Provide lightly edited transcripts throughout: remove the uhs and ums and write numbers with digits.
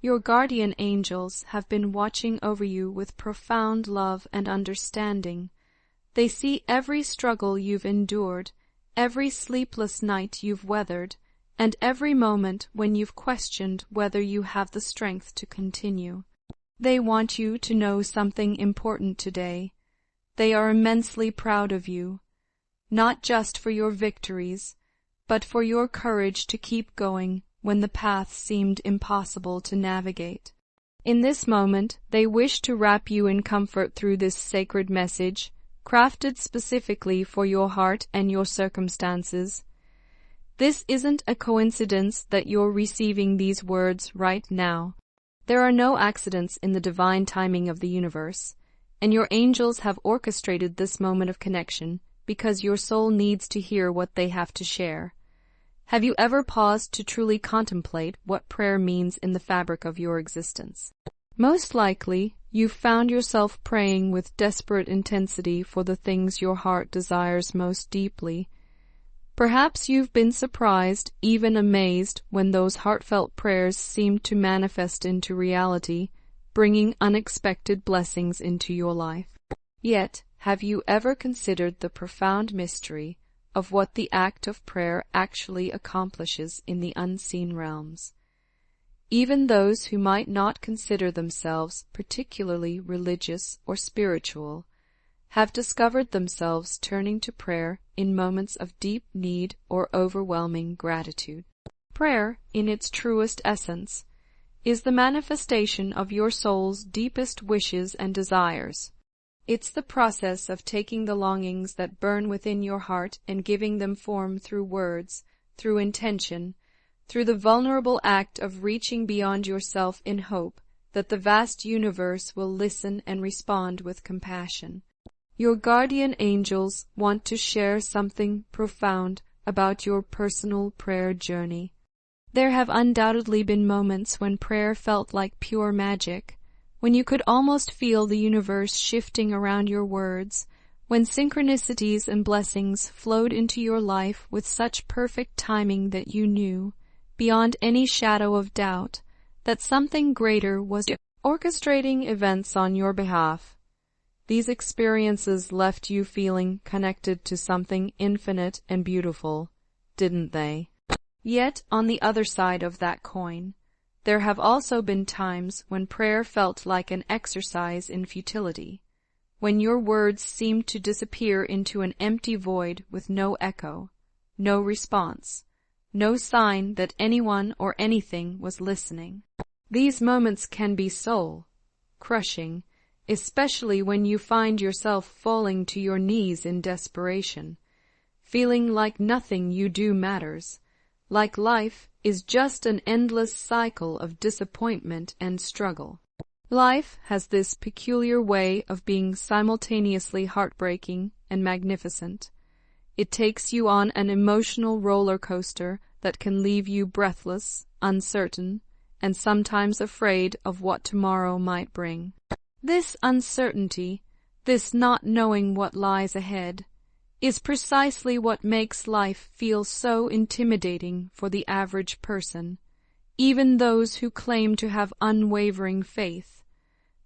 Your guardian angels have been watching over you with profound love and understanding. They see every struggle you've endured, every sleepless night you've weathered, and every moment when you've questioned whether you have the strength to continue. They want you to know something important today. They are immensely proud of you, not just for your victories, but for your courage to keep going when the path seemed impossible to navigate. In this moment, they wish to wrap you in comfort through this sacred message, crafted specifically for your heart and your circumstances. This isn't a coincidence that you're receiving these words right now. There are no accidents in the divine timing of the universe, and your angels have orchestrated this moment of connection because your soul needs to hear what they have to share. Have you ever paused to truly contemplate what prayer means in the fabric of your existence? Most likely, you've found yourself praying with desperate intensity for the things your heart desires most deeply. Perhaps you've been surprised, even amazed, when those heartfelt prayers seemed to manifest into reality, bringing unexpected blessings into your life. Yet, have you ever considered the profound mystery of what the act of prayer actually accomplishes in the unseen realms? Even those who might not consider themselves particularly religious or spiritual have discovered themselves turning to prayer in moments of deep need or overwhelming gratitude. Prayer, in its truest essence, is the manifestation of your soul's deepest wishes and desires. It's the process of taking the longings that burn within your heart and giving them form through words, through intention, through the vulnerable act of reaching beyond yourself in hope that the vast universe will listen and respond with compassion. Your guardian angels want to share something profound about your personal prayer journey. There have undoubtedly been moments when prayer felt like pure magic, when you could almost feel the universe shifting around your words, when synchronicities and blessings flowed into your life with such perfect timing that you knew, beyond any shadow of doubt, that something greater was orchestrating events on your behalf. These experiences left you feeling connected to something infinite and beautiful, didn't they? Yet, on the other side of that coin, there have also been times when prayer felt like an exercise in futility, when your words seemed to disappear into an empty void with no echo, no response, no sign that anyone or anything was listening. These moments can be soul-crushing, especially when you find yourself falling to your knees in desperation, feeling like nothing you do matters, like life is just an endless cycle of disappointment and struggle. Life has this peculiar way of being simultaneously heartbreaking and magnificent. It takes you on an emotional roller coaster that can leave you breathless, uncertain, and sometimes afraid of what tomorrow might bring. This uncertainty, this not knowing what lies ahead, is precisely what makes life feel so intimidating for the average person, even those who claim to have unwavering faith.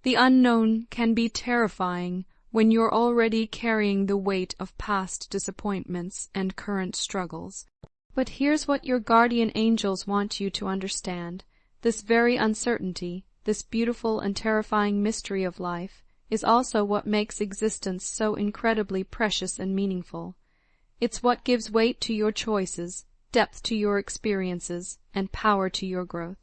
The unknown can be terrifying when you're already carrying the weight of past disappointments and current struggles. But here's what your guardian angels want you to understand. This very uncertainty, this beautiful and terrifying mystery of life, is also what makes existence so incredibly precious and meaningful. It's what gives weight to your choices, depth to your experiences, and power to your growth.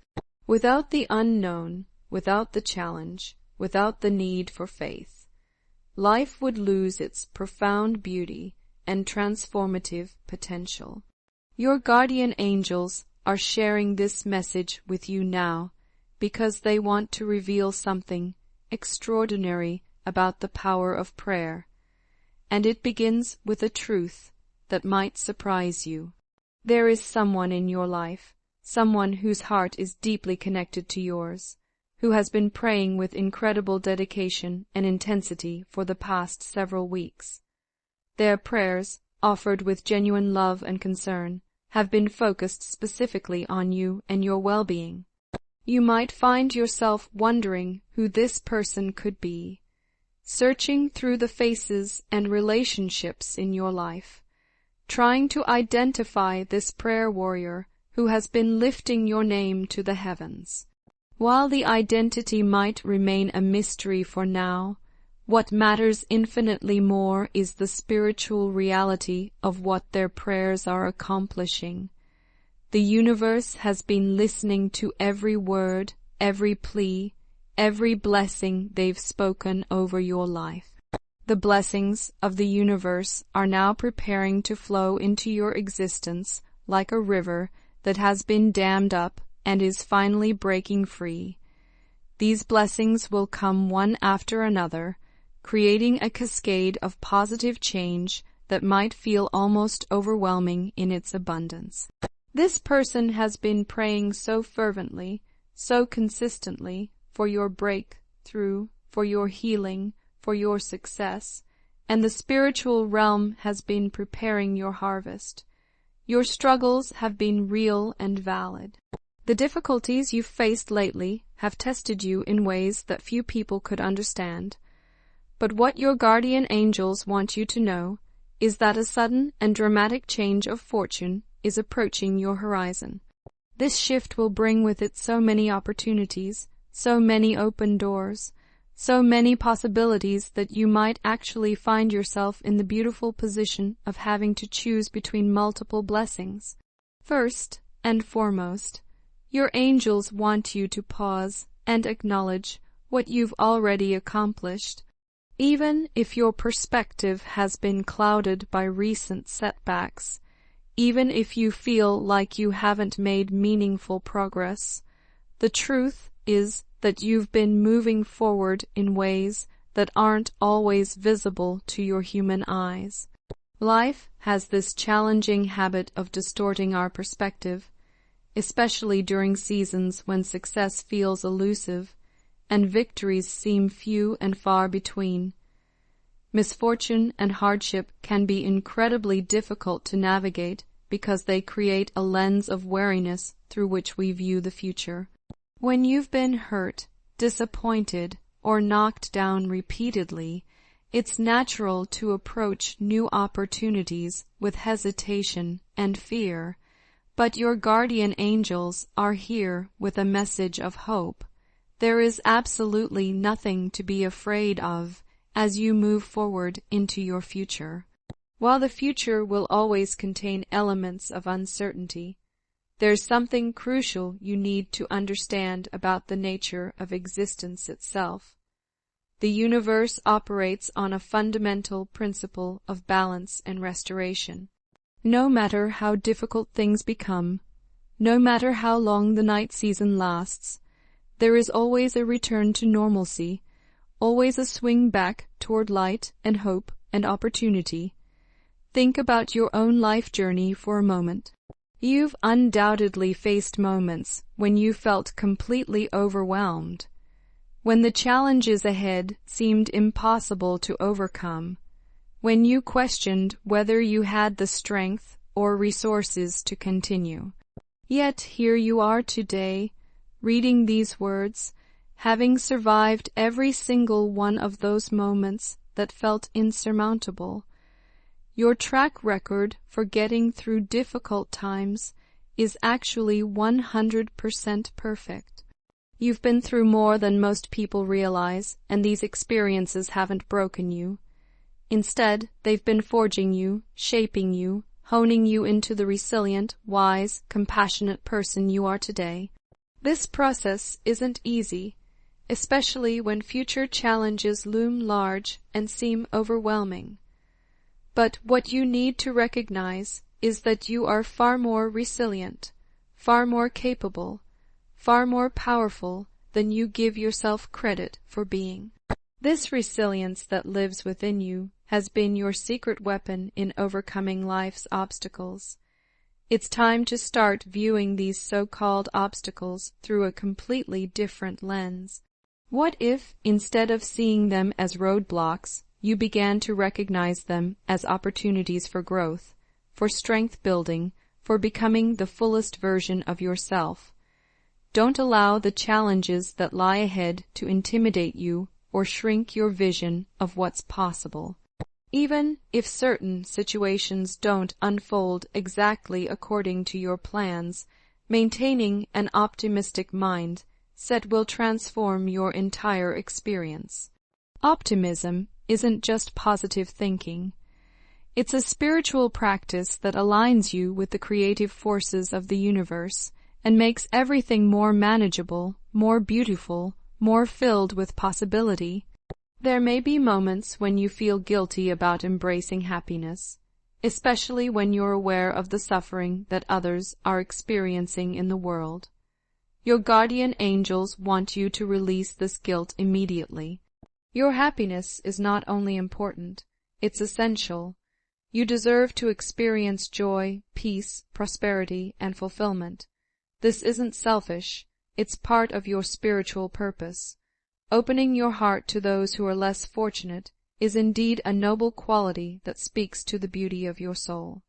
Without the unknown, without the challenge, without the need for faith, life would lose its profound beauty and transformative potential. Your guardian angels are sharing this message with you now because they want to reveal something extraordinary about the power of prayer, and it begins with a truth that might surprise you. There is someone in your life, someone whose heart is deeply connected to yours, who has been praying with incredible dedication and intensity for the past several weeks. Their prayers, offered with genuine love and concern, have been focused specifically on you and your well-being. You might find yourself wondering who this person could be, searching through the faces and relationships in your life, trying to identify this prayer warrior who has been lifting your name to the heavens. While the identity might remain a mystery for now, what matters infinitely more is the spiritual reality of what their prayers are accomplishing. The universe has been listening to every word, every plea, every blessing they've spoken over your life. The blessings of the universe are now preparing to flow into your existence like a river that has been dammed up and is finally breaking free. These blessings will come one after another, creating a cascade of positive change that might feel almost overwhelming in its abundance. This person has been praying so fervently, so consistently, for your breakthrough, for your healing, for your success, and the spiritual realm has been preparing your harvest. Your struggles have been real and valid. The difficulties you've faced lately have tested you in ways that few people could understand. But what your guardian angels want you to know is that a sudden and dramatic change of fortune is approaching your horizon. This shift will bring with it so many opportunities, so many open doors, so many possibilities that you might actually find yourself in the beautiful position of having to choose between multiple blessings. First and foremost, your angels want you to pause and acknowledge what you've already accomplished. Even if your perspective has been clouded by recent setbacks, even if you feel like you haven't made meaningful progress, the truth is that you've been moving forward in ways that aren't always visible to your human eyes. Life has this challenging habit of distorting our perspective, especially during seasons when success feels elusive and victories seem few and far between. Misfortune and hardship can be incredibly difficult to navigate because they create a lens of wariness through which we view the future. When you've been hurt, disappointed, or knocked down repeatedly, it's natural to approach new opportunities with hesitation and fear, but your guardian angels are here with a message of hope. There is absolutely nothing to be afraid of as you move forward into your future. While the future will always contain elements of uncertainty, there's something crucial you need to understand about the nature of existence itself. The universe operates on a fundamental principle of balance and restoration. No matter how difficult things become, no matter how long the night season lasts, there is always a return to normalcy, always a swing back toward light and hope and opportunity. Think about your own life journey for a moment. You've undoubtedly faced moments when you felt completely overwhelmed, when the challenges ahead seemed impossible to overcome, when you questioned whether you had the strength or resources to continue. Yet here you are today, reading these words, having survived every single one of those moments that felt insurmountable. Your track record for getting through difficult times is actually 100% perfect. You've been through more than most people realize, and these experiences haven't broken you. Instead, they've been forging you, shaping you, honing you into the resilient, wise, compassionate person you are today. This process isn't easy, especially when future challenges loom large and seem overwhelming. But what you need to recognize is that you are far more resilient, far more capable, far more powerful than you give yourself credit for being. This resilience that lives within you has been your secret weapon in overcoming life's obstacles. It's time to start viewing these so-called obstacles through a completely different lens. What if, instead of seeing them as roadblocks, you began to recognize them as opportunities for growth, for strength building, for becoming the fullest version of yourself? Don't allow the challenges that lie ahead to intimidate you or shrink your vision of what's possible. Even if certain situations don't unfold exactly according to your plans, maintaining an optimistic mindset will transform your entire experience. Optimism isn't just positive thinking. It's a spiritual practice that aligns you with the creative forces of the universe and makes everything more manageable, more beautiful, more filled with possibility. There may be moments when you feel guilty about embracing happiness, especially when you're aware of the suffering that others are experiencing in the world. Your guardian angels want you to release this guilt immediately. Your happiness is not only important, it's essential. You deserve to experience joy, peace, prosperity, and fulfillment. This isn't selfish, it's part of your spiritual purpose. Opening your heart to those who are less fortunate is indeed a noble quality that speaks to the beauty of your soul.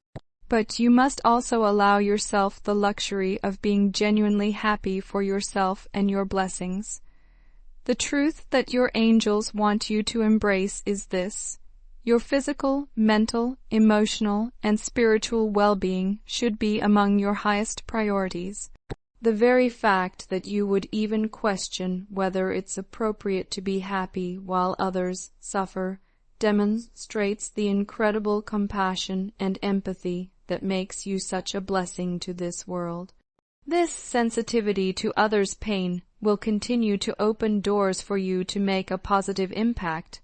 But you must also allow yourself the luxury of being genuinely happy for yourself and your blessings. The truth that your angels want you to embrace is this: your physical, mental, emotional, and spiritual well-being should be among your highest priorities. The very fact that you would even question whether it's appropriate to be happy while others suffer demonstrates the incredible compassion and empathy that makes you such a blessing to this world. This sensitivity to others' pain will continue to open doors for you to make a positive impact,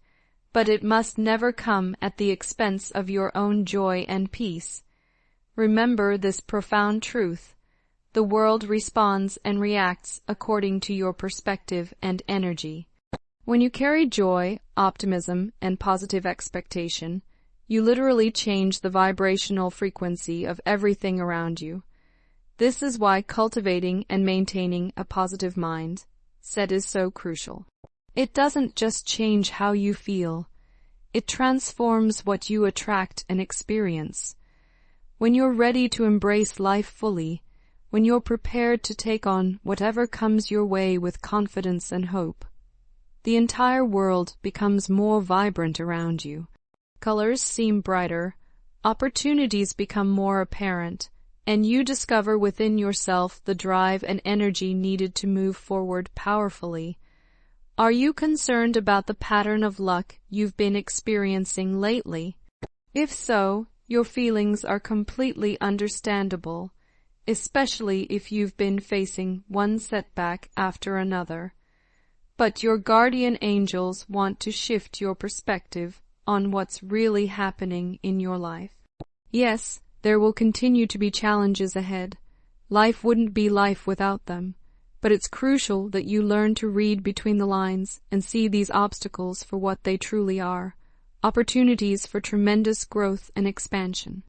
but it must never come at the expense of your own joy and peace. Remember this profound truth: the world responds and reacts according to your perspective and energy. When you carry joy, optimism, and positive expectation, you literally change the vibrational frequency of everything around you. This is why cultivating and maintaining a positive mindset is so crucial. It doesn't just change how you feel, it transforms what you attract and experience. When you're ready to embrace life fully, when you're prepared to take on whatever comes your way with confidence and hope, the entire world becomes more vibrant around you. Colors seem brighter, opportunities become more apparent, and you discover within yourself the drive and energy needed to move forward powerfully. Are you concerned about the pattern of luck you've been experiencing lately? If so, your feelings are completely understandable, especially if you've been facing one setback after another. But your guardian angels want to shift your perspective on what's really happening in your life. Yes, there will continue to be challenges ahead. Life wouldn't be life without them. But it's crucial that you learn to read between the lines and see these obstacles for what they truly are: opportunities for tremendous growth and expansion.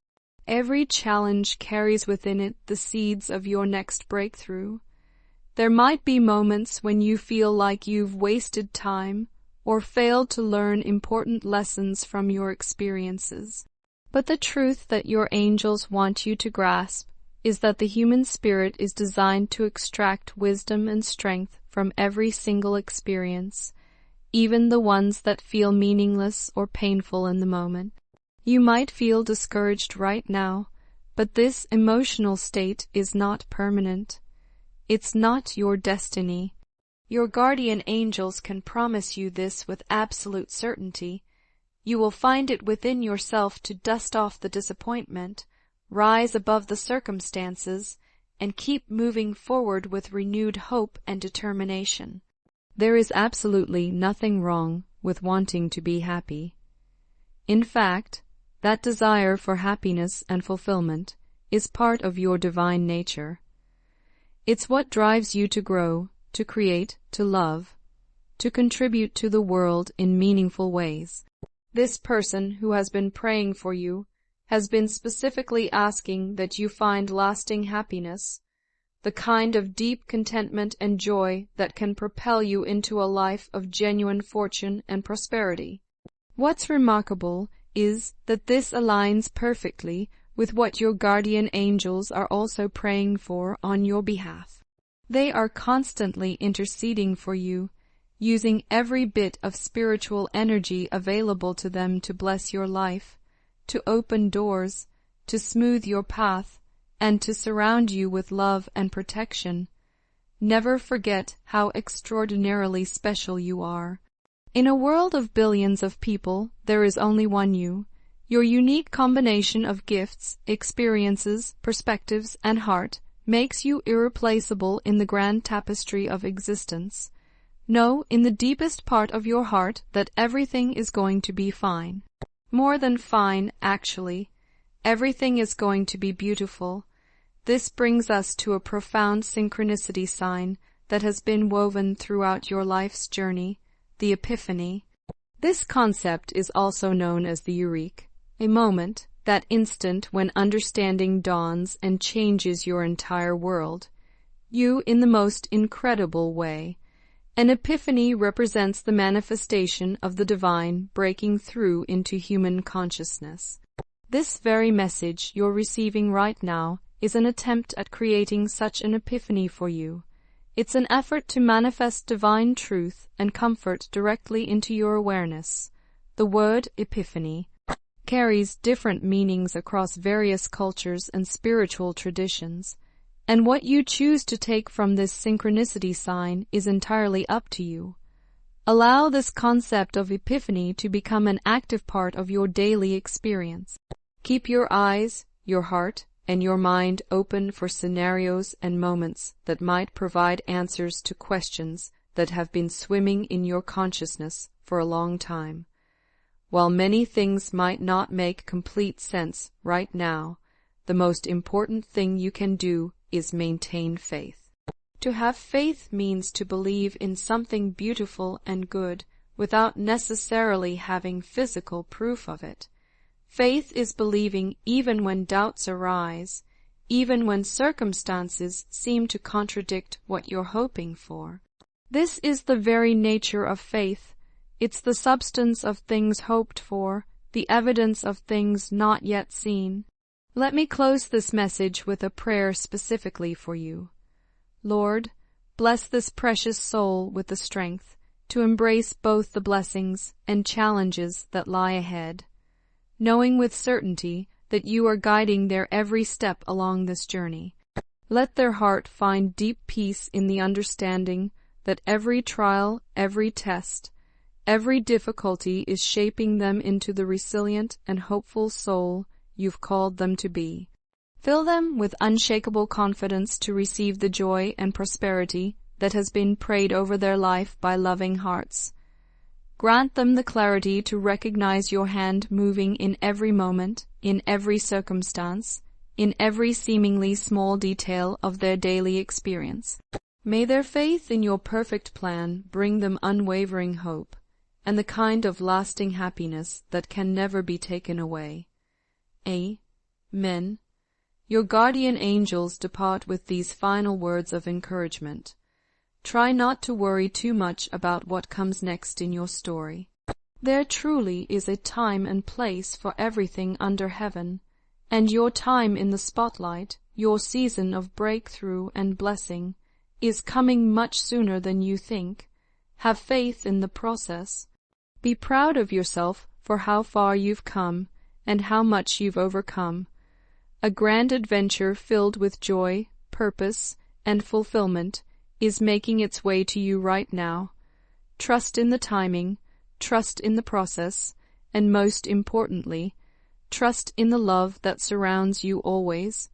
Every challenge carries within it the seeds of your next breakthrough. There might be moments when you feel like you've wasted time or failed to learn important lessons from your experiences. But the truth that your angels want you to grasp is that the human spirit is designed to extract wisdom and strength from every single experience, even the ones that feel meaningless or painful in the moment. You might feel discouraged right now, but this emotional state is not permanent. It's not your destiny. Your guardian angels can promise you this with absolute certainty. You will find it within yourself to dust off the disappointment, rise above the circumstances, and keep moving forward with renewed hope and determination. There is absolutely nothing wrong with wanting to be happy. In fact, that desire for happiness and fulfillment is part of your divine nature. It's what drives you to grow, to create, to love, to contribute to the world in meaningful ways. This person who has been praying for you has been specifically asking that you find lasting happiness, the kind of deep contentment and joy that can propel you into a life of genuine fortune and prosperity. What's remarkable is that this aligns perfectly with what your guardian angels are also praying for on your behalf. They are constantly interceding for you, using every bit of spiritual energy available to them to bless your life, to open doors, to smooth your path, and to surround you with love and protection. Never forget how extraordinarily special you are. In a world of billions of people, there is only one you. Your unique combination of gifts, experiences, perspectives, and heart makes you irreplaceable in the grand tapestry of existence. Know in the deepest part of your heart that everything is going to be fine. More than fine, actually. Everything is going to be beautiful. This brings us to a profound synchronicity sign that has been woven throughout your life's journey, the epiphany. This concept is also known as the eureka, a moment, that instant when understanding dawns and changes your entire world. You in the most incredible way. An epiphany represents the manifestation of the divine breaking through into human consciousness. This very message you're receiving right now is an attempt at creating such an epiphany for you. It's an effort to manifest divine truth and comfort directly into your awareness. The word epiphany carries different meanings across various cultures and spiritual traditions, and what you choose to take from this synchronicity sign is entirely up to you. Allow this concept of epiphany to become an active part of your daily experience. Keep your eyes, your heart, and your mind open for scenarios and moments that might provide answers to questions that have been swimming in your consciousness for a long time. While many things might not make complete sense right now, the most important thing you can do is maintain faith. To have faith means to believe in something beautiful and good without necessarily having physical proof of it. Faith is believing even when doubts arise, even when circumstances seem to contradict what you're hoping for. This is the very nature of faith. It's the substance of things hoped for, the evidence of things not yet seen. Let me close this message with a prayer specifically for you. Lord, bless this precious soul with the strength to embrace both the blessings and challenges that lie ahead, knowing with certainty that you are guiding their every step along this journey. Let their heart find deep peace in the understanding that every trial, every test, every difficulty is shaping them into the resilient and hopeful soul you've called them to be. Fill them with unshakable confidence to receive the joy and prosperity that has been prayed over their life by loving hearts. Grant them the clarity to recognize your hand moving in every moment, in every circumstance, in every seemingly small detail of their daily experience. May their faith in your perfect plan bring them unwavering hope and the kind of lasting happiness that can never be taken away. Amen. Your guardian angels depart with these final words of encouragement. Try not to worry too much about what comes next in your story. There truly is a time and place for everything under heaven, and your time in the spotlight, your season of breakthrough and blessing, is coming much sooner than you think. Have faith in the process. Be proud of yourself for how far you've come and how much you've overcome. A grand adventure filled with joy, purpose, and fulfillment is making its way to you right now. Trust in the timing, trust in the process, and most importantly, trust in the love that surrounds you always.